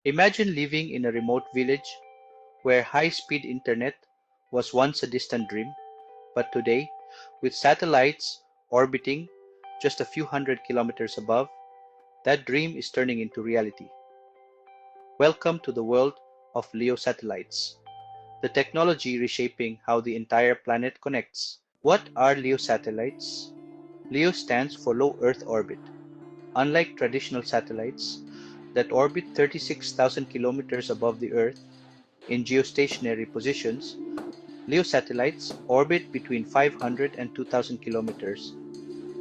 Imagine living in a remote village where high-speed internet was once a distant dream, but today, with satellites orbiting just a few hundred kilometers above, that dream is turning into reality. Welcome to the world of LEO satellites, the technology reshaping how the entire planet connects. What are LEO satellites? LEO stands for Low Earth Orbit. Unlike traditional satellites that orbit 36,000 kilometers above the Earth in geostationary positions, LEO satellites orbit between 500 and 2,000 kilometers.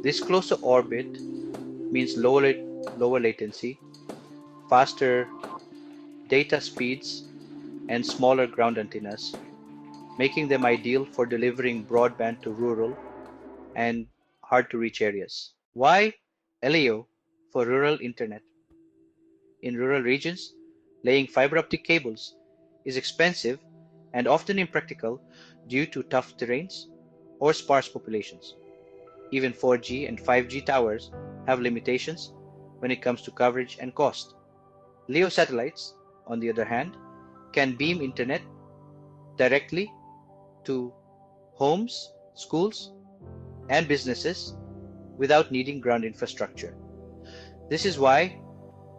This closer orbit means lower latency, faster data speeds, and smaller ground antennas, making them ideal for delivering broadband to rural and hard-to-reach areas. Why LEO for rural internet? In rural regions, laying fiber optic cables is expensive and often impractical due to tough terrains or sparse populations. Even 4G and 5G towers have limitations when it comes to coverage and cost. LEO satellites, on the other hand, can beam internet directly to homes, schools, and businesses without needing ground infrastructure. This is why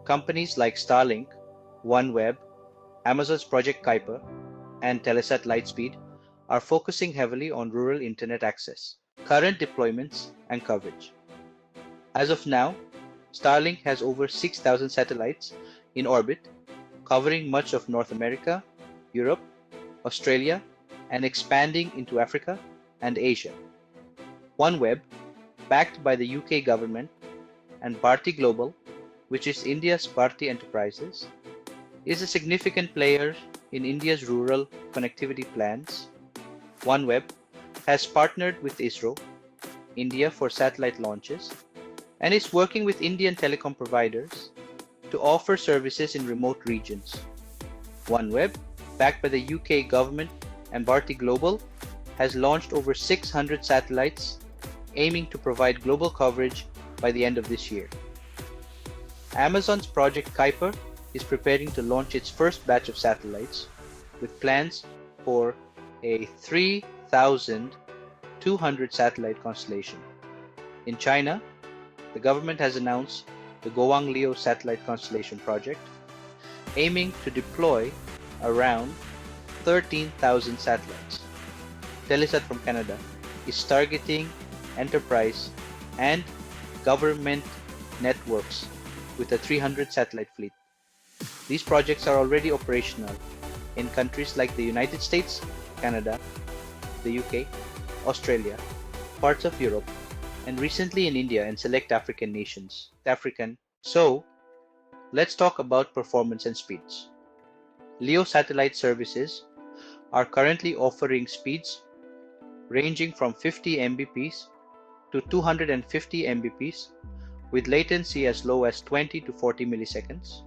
companies like Starlink, OneWeb, Amazon's Project Kuiper, and Telesat Lightspeed are focusing heavily on rural internet access. Current deployments and coverage. As of now, Starlink has over 6,000 satellites in orbit, covering much of North America, Europe, Australia, and expanding into Africa and Asia. OneWeb, backed by the UK government, and Bharti Global, which is India's Bharti Enterprises, is a significant player in India's rural connectivity plans. OneWeb has partnered with ISRO, India, for satellite launches, and is working with Indian telecom providers to offer services in remote regions. OneWeb, backed by the UK government and Bharti Global, has launched over 600 satellites, aiming to provide global coverage by the end of this year. Amazon's Project Kuiper is preparing to launch its first batch of satellites, with plans for a 3,200 satellite constellation. In China, the government has announced the Goang LEO satellite constellation project, aiming to deploy around 13,000 satellites. Telesat from Canada is targeting enterprise and government networks with a 300 satellite fleet. These projects are already operational in countries like the United States, Canada, the UK, Australia, parts of Europe, and recently in India and select African nations. So, let's talk about performance and speeds. LEO satellite services are currently offering speeds ranging from 50 Mbps to 250 Mbps with latency as low as 20 to 40 milliseconds.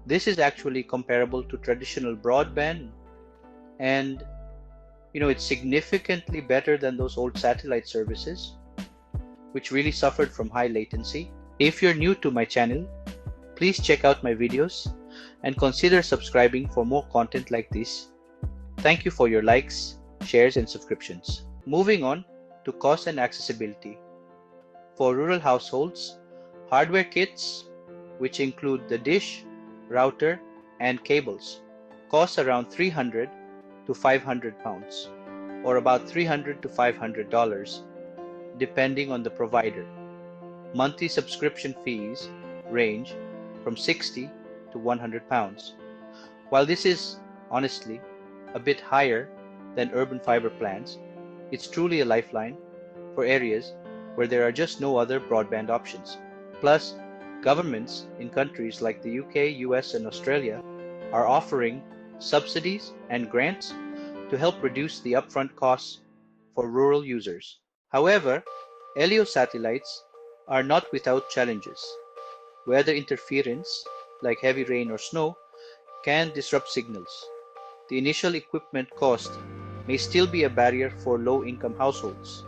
This is actually comparable to traditional broadband, and it's significantly better than those old satellite services, which really suffered from high latency. If you're new to my channel, please check out my videos and consider subscribing for more content like this. Thank you for your likes, shares, and subscriptions. Moving on to cost and accessibility. For rural households, hardware kits, which include the dish, router, and cables, cost around 300 to 500 pounds, or about $300 to $500, depending on the provider. Monthly subscription fees range from 60 to 100 pounds. While this is, honestly, a bit higher than urban fiber plans, it's truly a lifeline for areas where there are just no other broadband options. Plus, governments in countries like the UK, US, and Australia are offering subsidies and grants to help reduce the upfront costs for rural users. However, LEO satellites are not without challenges. Weather interference, like heavy rain or snow, can disrupt signals. The initial equipment cost may still be a barrier for low-income households,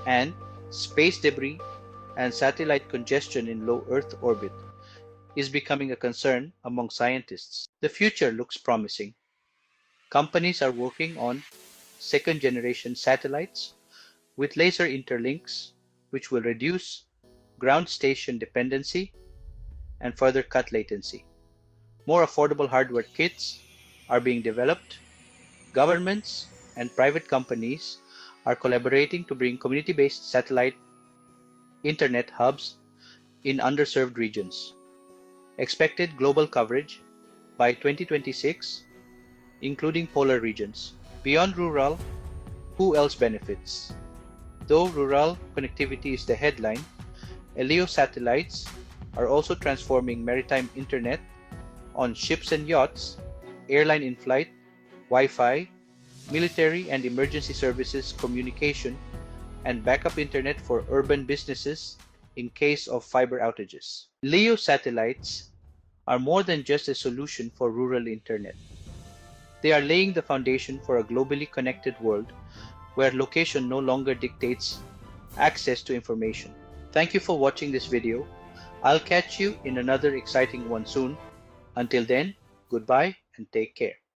and space debris and satellite congestion in low Earth orbit is becoming a concern among scientists. The future looks promising. Companies are working on second-generation satellites with laser interlinks, which will reduce ground station dependency and further cut latency. More affordable hardware kits are being developed. Governments and private companies are collaborating to bring community-based satellite internet hubs in underserved regions. Expected global coverage by 2026, including polar regions. Beyond rural, who else benefits? Though rural connectivity is the headline, LEO satellites are also transforming maritime internet on ships and yachts, airline in-flight, Wi-Fi, military and emergency services communication, and backup internet for urban businesses in case of fiber outages. LEO satellites are more than just a solution for rural internet. They are laying the foundation for a globally connected world where location no longer dictates access to information. Thank you for watching this video. I'll catch you in another exciting one soon. Until then, goodbye and take care.